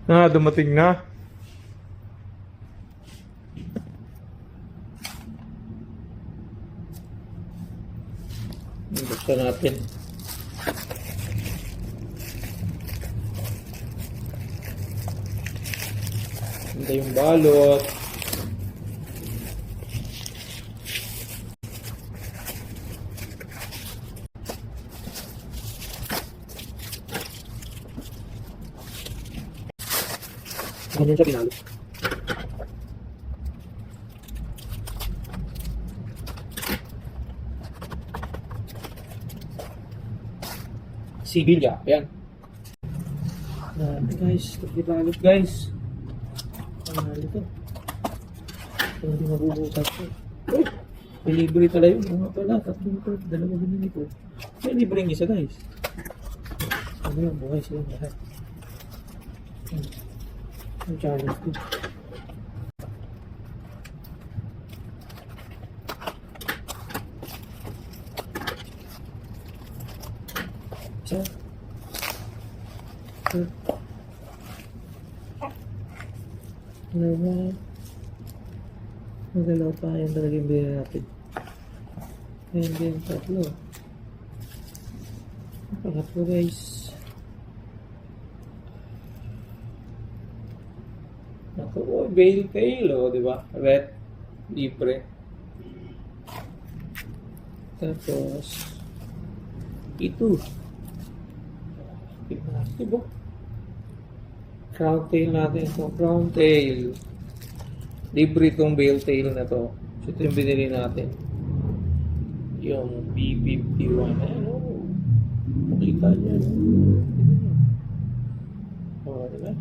Dumating na. Buksan natin. Ito yung balot. Ganyan siya pinalo. Sibilya, ayan. Guys, pagkibalot guys. Ito. Hindi mabubutas ko. Uy! May libre pala yun. Mga pala, 3 2 binili ko. May libre yung isa guys. Ano yan, buhay sila lahat. Ang challenge ko. Isa. Magalaw pa yan talaga yung bilhin natin. Ayan din, tatlo. Pangatlo guys. Ako, veil tail, diba? Red, libre. Tapos, ito. Diba? Crown tail natin ito. Crown tail. Libre itong veil tail na to. So, ito yung binili natin. Yung B51. Ayan, oh. Makita niya. Oh, diba?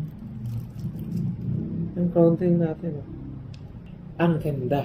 Yung crown tail natin. Oh. Ang ganda.